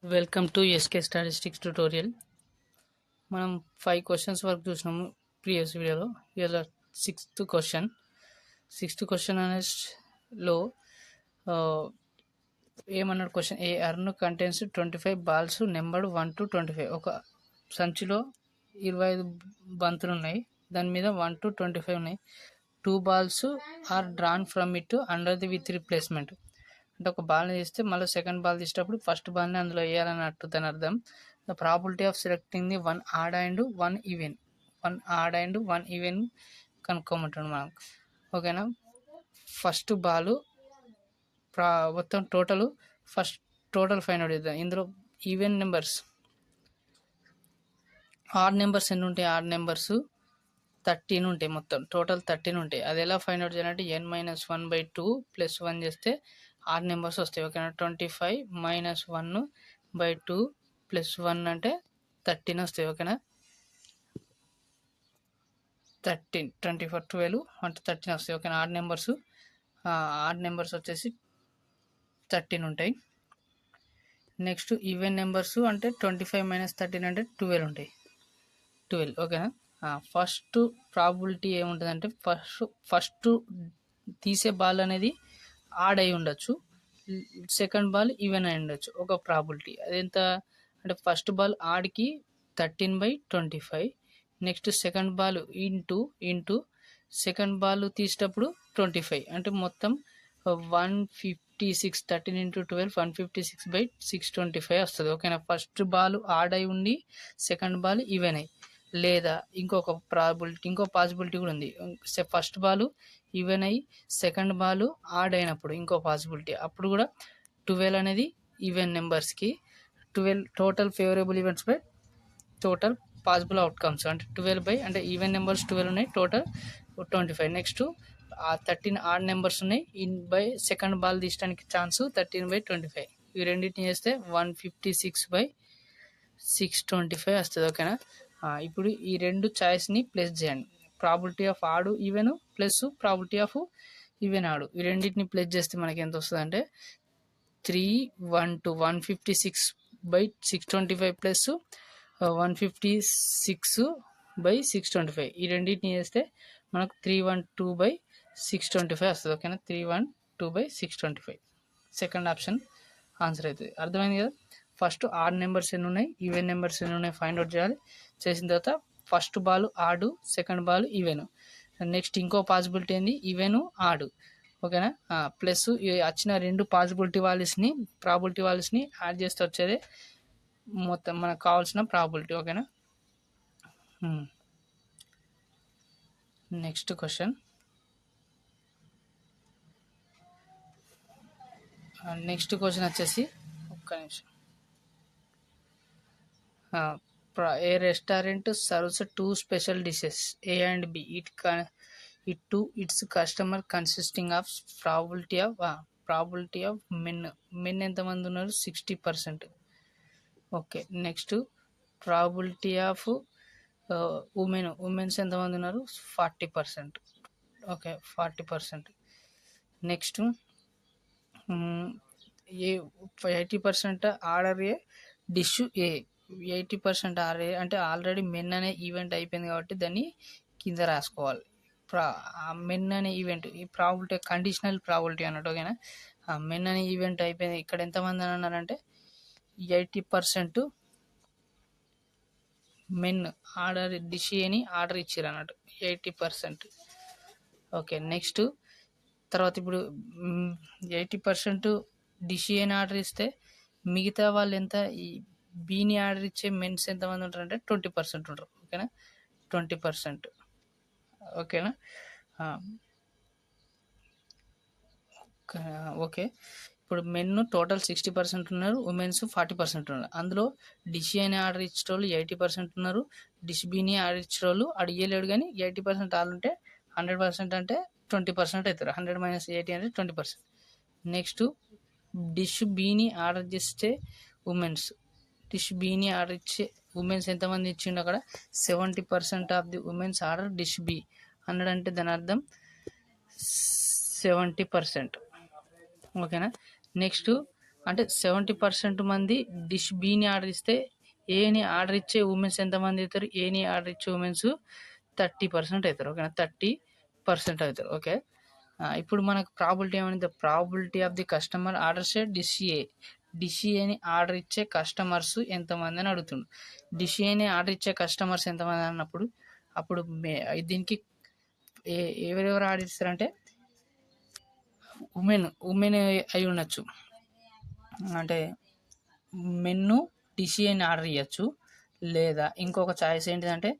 Welcome to SK statistics tutorial. మనం 5 questions వరకు చూసినాము ప్రీవియస్ వీడియోలో. ఇలా సిక్స్త్ క్వశ్చన్ అనేలో ఏమన్నాడు question, A earn contains 25 balls number 1 to 25. ఒక సంచిలో 25 బంతులు ఉన్నాయి, దాని మీద 1 to 25 ఉన్నాయి. 2 balls are drawn from it under the with replacement. అంటే ఒక బాల్ని తీస్తే మళ్ళీ సెకండ్ బాల్ తీసేటప్పుడు ఫస్ట్ బాల్ని అందులో వేయాలన్నట్టు దాని అర్థం. The probability of selecting the one odd and one even కనుక్కోమంటాడు మనం. ఓకేనా, ఫస్ట్ బాల్ మొత్తం టోటల్ ఫైండ్ అవుట్ చేద్దాం. ఇందులో ఈవెన్ నెంబర్స్ ఆడ్ నెంబర్స్ ఎన్ని ఉంటాయి? ఆడ్ నెంబర్స్ 13 ఉంటాయి, మొత్తం టోటల్ 13 ఉంటాయి. అది ఎలా ఫైండ్ అవుట్ చేయాలంటే n-1/2 ప్లస్ 1 చేస్తే ఆడ్ నెంబర్స్ వస్తాయి. ఓకేనా, 25 - 1/2 ప్లస్ 1 అంటే 13 వస్తాయి. ఓకేనా, 13 24 12 అంటే 13 వస్తాయి. ఓకేనా, ఆడ్ నెంబర్స్ వచ్చేసి 13 ఉంటాయి. నెక్స్ట్ ఈవెన్ నెంబర్స్ అంటే 25 - 13 అంటే 12 ఉంటాయి, 12. ఓకేనా, ఫస్ట్ ప్రాబిలిటీ ఏముంటుందంటే ఫస్ట్ తీసే బాల్ అనేది ఆడ్ అయి ఉండొచ్చు, సెకండ్ బాల్ ఈవెన్ అయి ఉండొచ్చు. ఒక ప్రాబిలిటీ అదెంత అంటే ఫస్ట్ బాల్ ఆడ్కి 13/25, next second ball into second ball తీసేటప్పుడు 25 అంటే మొత్తం 156. 13 × 12 156/625 వస్తుంది. ఓకేనా, ఫస్ట్ బాల్ ఆడ్ అయి ఉండి సెకండ్ బాల్ ఈవెన్ అయ్యి, లేదా ఇంకో పాసిబిలిటీ కూడా ఉంది. ఫస్ట్ బాల్ ఈవెన్ అయ్యి సెకండ్ బాల్ ఆడ్ అయినప్పుడు ఇంకో పాసిబిలిటీ, అప్పుడు కూడా 12 అనేది ఈవెన్ నెంబర్స్కి 12 total favourable events by total possible outcomes అంటే 12 అంటే ఈవెన్ నెంబర్స్ 12 ఉన్నాయి, టోటల్ 25. నెక్స్ట్ 13 ఆడ్ నెంబర్స్ ఉన్నాయి, బై సెకండ్ బాల్ తీయడానికి ఛాన్స్ 13/25. ఇవి రెండింటిని చేస్తే 156/625 వస్తుంది. ఓకేనా, ఇప్పుడు ఈ రెండు ఛాయిస్ని ప్లేస్ చేయండి. ప్రాబిలిటీ ఆఫ్ ఆడు even plus probability of even ఆడు, ఈ రెండింటిని ప్లేస్ చేస్తే మనకి ఎంత వస్తుంది అంటే 312 156/625 ప్లస్ 156/625. ఈ రెండింటిని చేస్తే మనకు 312/625 వస్తుంది. ఓకేనా, 312/625 సెకండ్ ఆప్షన్ ఆన్సర్ అవుతుంది. అర్థమైంది కదా. ఫస్ట్ ఆడ్ నెంబర్స్ ఎన్ని ఉన్నాయి, ఈవెన్ నెంబర్స్ ఎన్ని ఉన్నాయి ఫైండ్ అవుట్ చేయాలి. చేసిన తర్వాత ఫస్ట్ బాల్ ఆడు, సెకండ్ బాల్ ఈవెన్, నెక్స్ట్ ఇంకో పాసిబిలిటీ ఏంది ఈవెన్ ఆడు. ఓకేనా, ప్లస్ వచ్చిన రెండు ప్రాబిలిటీ వాల్యూస్ని యాడ్ చేస్తే వచ్చేది మొత్తం మనకు కావాల్సిన ప్రాబిలిటీ. ఓకేనా, నెక్స్ట్ క్వశ్చన్ వచ్చేసి ఒక్క నిమిషం. A restaurant serves 2 special dishes, A and B. It to its customer consisting of probability of men ఎంతమంది ఉన్నారు? 60%. Okay, next probability of women's ఎంతమంది ఉన్నారు? 40%. ఓకే, 40%. నెక్స్ట్ 80% ఆర్డర్ ఏ, డిష్ ఏ. 80% ఆర్ఏ అంటే ఆల్రెడీ మెన్ అనే event అయిపోయింది కాబట్టి దాన్ని కింద రాసుకోవాలి. మెన్ అనే ఈవెంట్ ఈ ప్రాబిలిటీ కండిషనల్ ప్రాబిలిటీ అన్నట్టు. ఓకేనా, మెన్ అనే ఈవెంట్ అయిపోయింది. ఇక్కడ ఎంతమంది అని అన్నారంటే 80% మెన్ ఆర్డర్ డిష్ అని ఆర్డర్ ఇచ్చారు అన్నట్టు, 80%. ఓకే, నెక్స్ట్ తర్వాత ఇప్పుడు 80% డిష్ అని ఆర్డర్ ఇస్తే మిగతా వాళ్ళు ఎంత, ఈ బీని ఆర్డర్ ఇచ్చే మెన్స్ ఎంతమంది ఉంటారంటే 20% ఉంటారు. ఓకేనా, 20%. ఓకేనా, ఓకే. ఇప్పుడు మెన్ టోటల్ 60% ఉన్నారు, ఉమెన్స్ 40% ఉన్నారు. అందులో డిష్ అని ఆర్డర్ ఇచ్చే వాళ్ళు 80% ఉన్నారు, డిష్ బీని ఆర్డర్ ఇచ్చే వాళ్ళు అడిగేలేడు కానీ 80% ఆలు ఉంటే 100% అంటే 20% అవుతారు. 100 - 80 అంటే 20%. నెక్స్ట్ డిష్ బీని ఆర్డర్ చేస్తే డిష్ బీని ఆర్డర్ ఇచ్చే ఉమెన్స్ ఎంతమంది ఇచ్చిండు? అక్కడ 70% of the womens order dish B అన్నాడు, అంటే దాని అర్థం 70%. ఓకేనా, నెక్స్ట్ అంటే 70% మంది డిష్ బిని ఆర్డర్ ఇస్తే ఏని ఆర్డర్ ఇచ్చే ఉమెన్స్ ఎంతమంది అవుతారు, ఏని ఆర్డర్ ఇచ్చే ఉమెన్స్ 30% అవుతారు. ఓకేనా, 30% అవుతారు. ఓకే, ఇప్పుడు మనకు ప్రాబిలిటీ ఏమైంది, the probability of the customer orders dish ఏని ఆర్డర్ ఇచ్చే కస్టమర్స్ ఎంతమంది అని అడుగుతుండు. డిష్ ఏని ఆర్డర్ ఇచ్చే కస్టమర్స్ ఎంతమంది అన్నప్పుడు అప్పుడు దీనికి ఎవరెవరు ఆర్డర్ ఇస్తారంటే ఉమెన్ అయి ఉండొచ్చు. అంటే మెన్ను డిషిఏని ఆర్డర్ ఇవ్వచ్చు, లేదా ఇంకొక చాయిస్ ఏంటిదంటే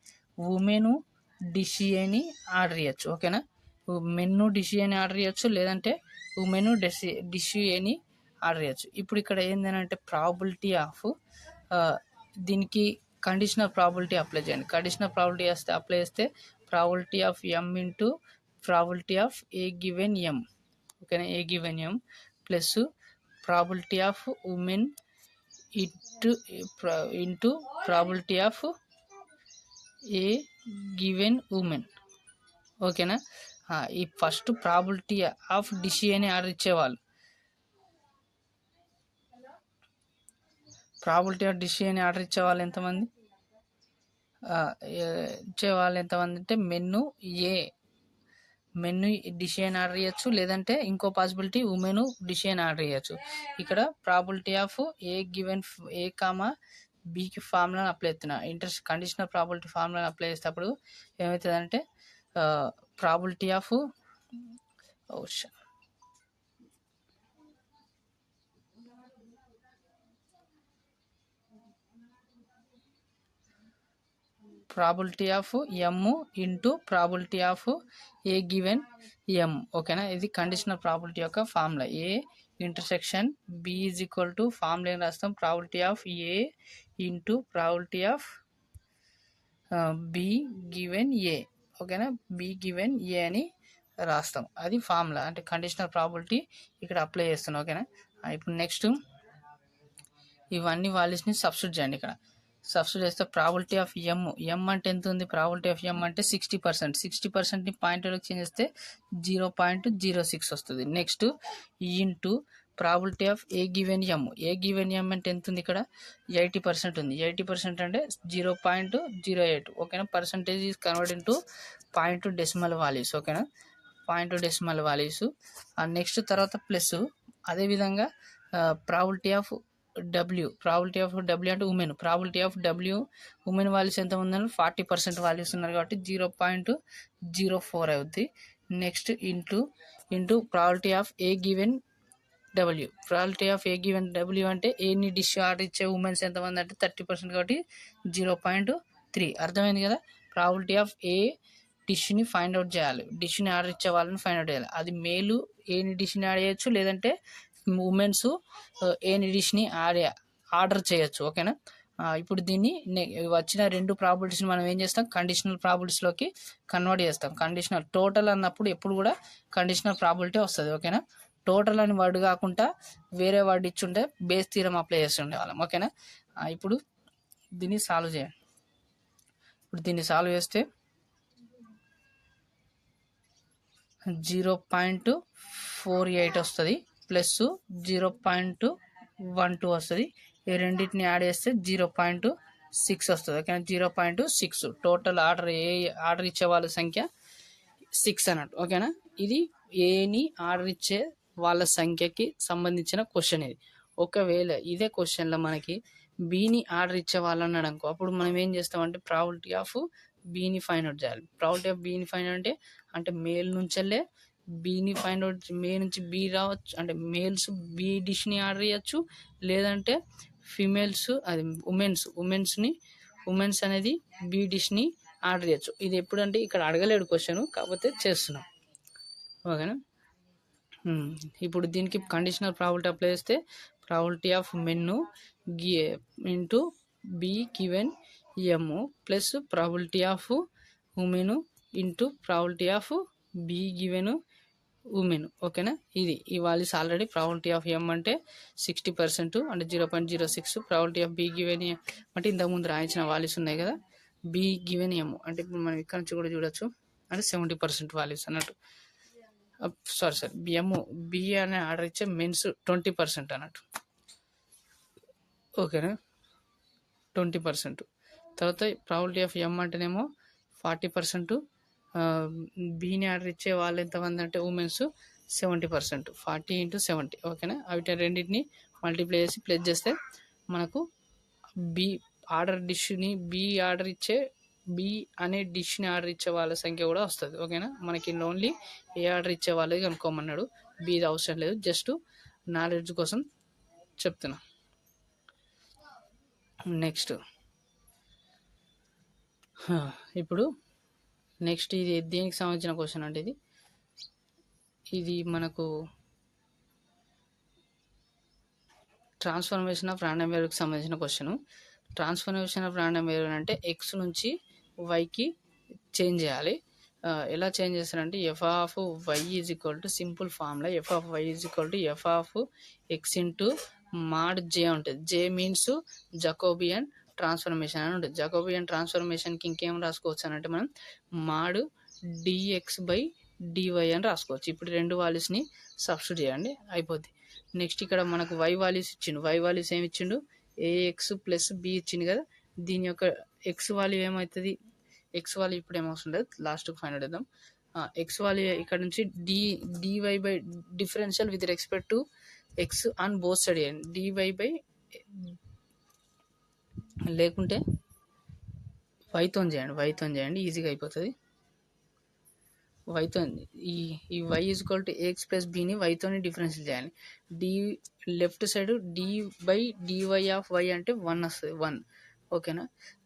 ఉమెను డిషిఏని ఆర్డర్ ఇవ్వచ్చు. ఓకేనా, మెన్ను డిషిఏని ఆర్డర్ ఇవ్వచ్చు, లేదంటే ఉమెను డిషిఏని ఆర్డర్ ఇవ్వచ్చు. ఇప్పుడు ఇక్కడ ఏంటంటే ప్రాబిలిటీ ఆఫ్ దీనికి కండిషనల్ ప్రాబిలిటీ అప్లై చేయండి. కండిషనల్ ప్రాబిలిటీ అప్లై చేస్తే probability of M into probability of A given M. ఓకేనా, A given M plus probability of women into probability of A given women. ఓకేనా, ఈ ఫస్ట్ ప్రాబిలిటీ ఆఫ్ డిషిఏని order ఇచ్చేవాళ్ళు, probability of డిషిఏని order ఇచ్చేవాళ్ళు ఎంతమంది, అంటే మెన్ను డిషియన్ ఆర్డర్ చేయొచ్చు, లేదంటే ఇంకో పాసిబిలిటీ ఉమెన్ డిషియన్ ఆర్డర్ చేయొచ్చు. ఇక్కడ probability of A given A comma బికి ఫార్ములాని అప్లై చేస్తున్నా, కండిషనల్ ప్రాబిలిటీ ఫార్ములాని అప్లై చేసేటప్పుడు ఏమవుతుందంటే probability of probability of M into probability of A given M. ఓకేనా, ఇది కండిషనల్ ప్రాబిలిటీ యొక్క formula. A intersection B is equal to formula ఏం రాస్తాం, probability of A into probability of B given A. ఓకేనా, B given ఏ అని రాస్తాం, అది formula. అంటే కండిషనల్ ప్రాబిలిటీ ఇక్కడ అప్లై చేస్తున్నాం. ఓకేనా, ఇప్పుడు నెక్స్ట్ ఇవన్నీ వాల్యూస్ని సబ్స్టిట్యూట్ చేయండి. ఇక్కడ సబ్స్టిట్యూట్ చేస్తే ప్రాబిలిటీ ఆఫ్ ఎమ్ అంటే ఎంత ఉంది, ప్రాబిలిటీ ఆఫ్ ఎమ్ అంటే 60%. 60%ని పాయింట్లోకి చేంజ్ చేస్తే 0.06 వస్తుంది. Next into probability of A given M అంటే ఎంత ఉంది, ఇక్కడ 80% ఉంది. 80% అంటే 0.08. ఓకేనా, percentage is convert into point decimal values. ఓకేనా, పాయింట్ డెసిమల్ వాల్యూస్. నెక్స్ట్ తర్వాత ప్లస్ అదేవిధంగా ప్రాబిలిటీ ఆఫ్ డబ్ల్యూ అంటే women, probability of women values ఎంత ఉందని 40% వాల్యూస్ ఉన్నారు కాబట్టి 0.04 అవుద్ది. Next into probability of A given W అంటే ఏని డిష్ ఆర్డర్ ఇచ్చే ఉమెన్స్ ఎంతమంది అంటే 30% కాబట్టి 0.3. అర్థమైంది కదా, ప్రాబిలిటీ ఆఫ్ ఏ డిష్ని ఫైండ్ అవుట్ చేయాలి, డిష్ని ఆర్డర్ ఇచ్చే వాళ్ళని ఫైండ్ అవుట్ చేయాలి. అది మేలు ఏని డిష్ని ఆర్డర్ చేయొచ్చు, లేదంటే ఉమెన్స్ ఏని డిష్ని ఆర్డర్ చేయొచ్చు. ఓకేనా, ఇప్పుడు దీన్ని వచ్చిన రెండు ప్రాబిలిటీస్ని మనం ఏం చేస్తాం, కండిషనల్ ప్రాబిలిటీస్లోకి కన్వర్ట్ చేస్తాం. కండిషనల్ టోటల్ అన్నప్పుడు ఎప్పుడు కూడా కండిషనల్ ప్రాబిలిటీ వస్తుంది. ఓకేనా, టోటల్ అని వర్డ్ కాకుండా వేరే వర్డ్ ఇచ్చుంటే బేస్ థీరం అప్లై చేస్తుండే వాళ్ళం. ఓకేనా, ఇప్పుడు దీన్ని సాల్వ్ చేయండి. ఇప్పుడు దీన్ని సాల్వ్ చేస్తే 0.48 వస్తుంది ప్లస్ 0.12 వస్తుంది. ఈ రెండింటిని యాడ్ చేస్తే 0.6 వస్తుంది. ఓకేనా, 0.6 టోటల్ ఆర్డర్ ఇచ్చే వాళ్ళ సంఖ్య 6 అన్నట్టు. ఓకేనా, ఇది ఏని ఆర్డర్ ఇచ్చే వాళ్ళ సంఖ్యకి సంబంధించిన క్వశ్చన్ ఇది. ఒకవేళ ఇదే క్వశ్చన్లో మనకి బీని ఆర్డర్ ఇచ్చే వాళ్ళు అన్నాడు అనుకో, అప్పుడు మనం ఏం చేస్తామంటే ప్రాబిలిటీ ఆఫ్ బీని ఫైండ్ అవుట్ చేయాలి. ప్రాబిలిటీ ఆఫ్ బీని ఫైండ్ అవుట్ అంటే మేల్ నుంచెల్లే బీని ఫైండ్ అవుట్, మే నుంచి బీ రావచ్చు, అంటే మేల్స్ బీ డిష్ని ఆర్డర్ చేయొచ్చు, లేదంటే ఫీమేల్స్ అది ఉమెన్స్ అనేది బీ డిష్ని ఆర్డర్ చేయొచ్చు. ఇది ఎప్పుడంటే ఇక్కడ అడగలేడు క్వశ్చన్, కాకపోతే చేస్తున్నాం. ఓకేనా, ఇప్పుడు దీనికి కండిషనల్ ప్రాబిలిటీ అప్లై చేస్తే probability of men into be given M plus probability of women into probability of B given women. ఓకేనా, ఇది ఈ వాల్యూస్ ఆల్రెడీ ప్రాబిలిటీ ఆఫ్ ఎమ్ అంటే 60% అంటే 0.06, ప్రాబిలిటీ ఆఫ్ బి గివెన్ అంటే ఇంతకుముందు రాయించిన వాల్యూస్ ఉన్నాయి కదా, బి గివెన్ ఎమ్ అంటే ఇప్పుడు మనం ఇక్కడ నుంచి కూడా చూడొచ్చు, అంటే 70% వాల్యూస్ అన్నట్టు. సారీ బి అనే ఆర్డర్ ఇచ్చే మెన్స్ 20% అన్నట్టు. ఓకేనా 20%. తర్వాత ప్రాబిలిటీ ఆఫ్ ఎం అంటేనేమో 40%. బీని ఆర్డర్ ఇచ్చే వాళ్ళు ఎంతమంది అంటే ఉమెన్స్ 70%, 40 × 70. ఓకేనా అవి రెండింటిని మల్టిప్లై చేసి ప్లస్ చేస్తే మనకు బి బి అనే డిష్ని ఆర్డర్ ఇచ్చే వాళ్ళ సంఖ్య కూడా వస్తుంది. ఓకేనా మనకి ఓన్లీ ఏ ఆర్డర్ ఇచ్చే వాళ్ళది కనుక్కోమన్నాడు, బీది అవసరం లేదు, జస్ట్ నాలెడ్జ్ కోసం చెప్తున్నా. నెక్స్ట్ ఇప్పుడు ఇది దేనికి సంబంధించిన క్వశ్చన్ అంటే ఇది మనకు ట్రాన్స్ఫర్మేషన్ ఆఫ్ రాండమ్ వేరియబుల్కి సంబంధించిన question. Transformation of random variable అంటే ఎక్స్ నుంచి వైకి చేంజ్ చేయాలి. ఎలా చేంజ్ చేస్తారంటే F of why is equal to simple formula F of why is equal to F of X into mod J ఉంటుంది. J means Jacobian transformation అని ఉంటుంది. Jacobian ట్రాన్స్ఫర్మేషన్కి ఇంకేం రాసుకోవచ్చు అని అంటే మనం మాడ్ డిఎక్స్ బై డివై అని రాసుకోవచ్చు. ఇప్పుడు రెండు వాల్యూస్ని సబ్స్టిట్యూట్ చేయండి అయిపోద్ది. నెక్స్ట్ ఇక్కడ మనకు వై వాల్యూస్ ఇచ్చిండు. వై వాల్యూస్ ఏమి ఇచ్చిండు, ఏఎక్స్ ప్లస్ బి ఇచ్చిండు కదా. దీని యొక్క ఎక్స్ వాల్యూ ఏమవుతుంది, ఎక్స్ వాల్యూ ఇప్పుడు ఏమవసరం లేదు, లాస్ట్కి ఫైండ్ అవుట్ చేద్దాం. ఎక్స్ వాల్యూ ఇక్కడ నుంచి D Y by differential with respect to X on both side చేయండి. డివై బై లేకుంటే వైతో చేయండి ఈజీగా అయిపోతుంది. వైతో ఈ Y is equal to AX plus బిని వైతోని డిఫరెన్షియల్ చేయాలి. D left side D by d y of Y అంటే 1 వస్తుంది, 1. ఓకేనా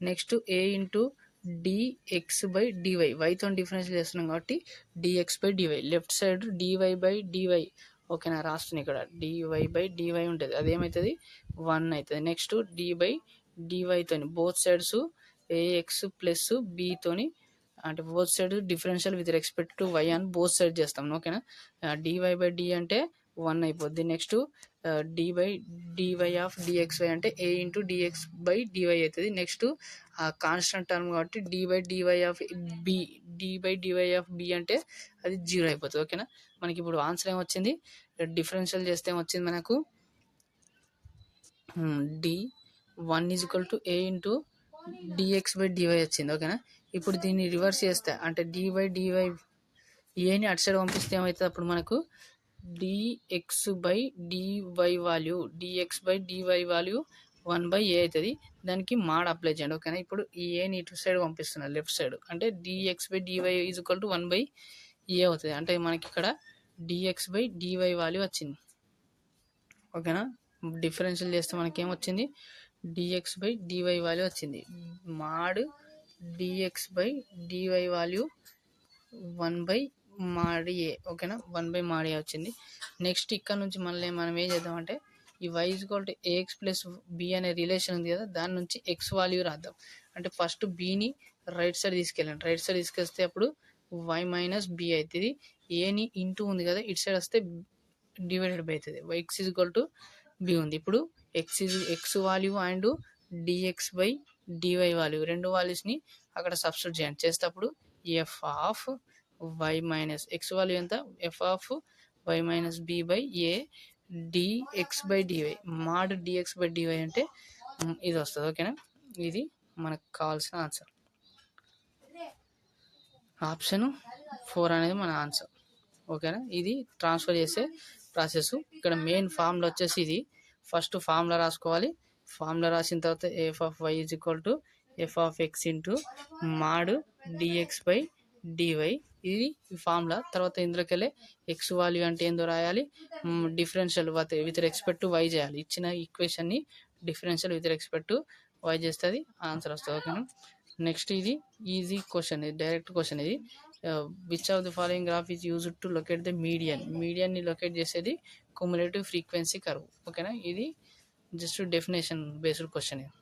next A into dx by D Y, వైతో డిఫరెన్షియల్ చేస్తున్నాం కాబట్టి D X by D Y, left side D Y by D Y. ఓకేనా రాస్తున్నాయి ఇక్కడ డివై బై డివై ఉంటుంది, అదేమవుతుంది 1 అవుతుంది. నెక్స్ట్ డి బై డివైతోని బోత్ సైడ్స్ ఏఎక్స్ ప్లస్ బితోని అంటే both side differential with respect to y అని బోత్ సైడ్ చేస్తాం. ఓకేనా డివై బై డి అంటే 1 అయిపోద్ది. Next d by d y of d x y అంటే a into dx by d y అవుతుంది. నెక్స్ట్ కాన్స్టెంట్ టర్మ్ కాబట్టి d by d y of b అంటే అది 0 అయిపోతుంది. ఓకేనా మనకి ఇప్పుడు ఆన్సర్ ఏమొచ్చింది, డిఫరెన్షియల్ చేస్తే ఏమొచ్చింది మనకు d1 is equal to A into dx by dy వచ్చింది. ఓకేనా ఇప్పుడు దీన్ని రివర్స్ చేస్తే అంటే డి బై డివై ఏని అటు సైడ్ పంపిస్తే ఏమవుతుంది, అప్పుడు మనకు dx by d y value 1/a అవుతుంది. దానికి మాడ్ అప్లై చేయండి. ఓకేనా ఇప్పుడు ఈ ఏని ఇటు సైడ్ పంపిస్తున్నారు లెఫ్ట్ సైడ్ అంటే dx by dy is equal to 1/a అవుతుంది. అంటే మనకి ఇక్కడ డిఎక్స్ బై డివై వాల్యూ వచ్చింది. ఓకేనా డిఫరెన్షియల్ చేస్తే మనకి ఏమొచ్చింది, డిఎక్స్ బై డివై వాల్యూ వచ్చింది. Mod d x by d y value 1/మాడ్ ఏ. ఓకేనా 1/మాడ్ ఏ వచ్చింది. నెక్స్ట్ ఇక్కడ నుంచి మళ్ళీ మనం ఏం చేద్దామంటే ఈ y equal to AX plus B అనే రిలేషన్ ఉంది కదా, దాని నుంచి ఎక్స్ వాల్యూ రాద్దాం. అంటే ఫస్ట్ బిని రైట్ సైడ్ తీసుకెళ్ళండి, రైట్ సైడ్ తీసుకొస్తే అప్పుడు y మైనస్ బి అవుతుంది. ఏని ఇంటూ ఉంది కదా, ఇటు సైడ్ వస్తే డివైడెడ్ బై అవుతుంది. ఎక్స్ ఈక్వల్ టు బి ఉంది. ఇప్పుడు x value and d x by d y value రెండు వాల్యూస్ని అక్కడ సబ్స్టిట్యూట్ చేయండి. చేసేటప్పుడు f of y minus x value ఎంత, f of y minus b by a d x by d y, mod d x by d y అంటే ఇది వస్తుంది. ఓకేనా ఇది మనకు కావాల్సిన ఆన్సర్. ఆప్షన్ 4 అనేది మన ఆన్సర్. ఓకేనా ఇది ట్రాన్స్ఫర్ చేసే ప్రాసెస్. ఇక్కడ మెయిన్ ఫార్ములా వచ్చేసి ఇది. ఫస్ట్ ఫార్ములా రాసుకోవాలి. ఫార్ములా రాసిన తర్వాత f of why is equal to F of X into mod d x by d y, ఇది ఫార్ములా. తర్వాత ఇందులోకి వెళ్ళి ఎక్స్ వాల్యూ అంటే ఏందో రాయాలి, differential with respect to y చేయాలి. ఇచ్చిన ఈక్వేషన్ని differential with respect to y చేస్తే అది ఆన్సర్ వస్తుంది. ఓకేనా నెక్స్ట్ ఇది ఈజీ క్వశ్చన్, ఇది డైరెక్ట్ క్వశ్చన్. ఇది which of the following graph is used to locate the మీడియన్ని లొకేట్ చేసేది క్యుములేటివ్ ఫ్రీక్వెన్సీ కర్వ్. ఓకేనా ఇది జస్ట్ డెఫినేషన్ బేస్డ్ క్వశ్చన్. ఇది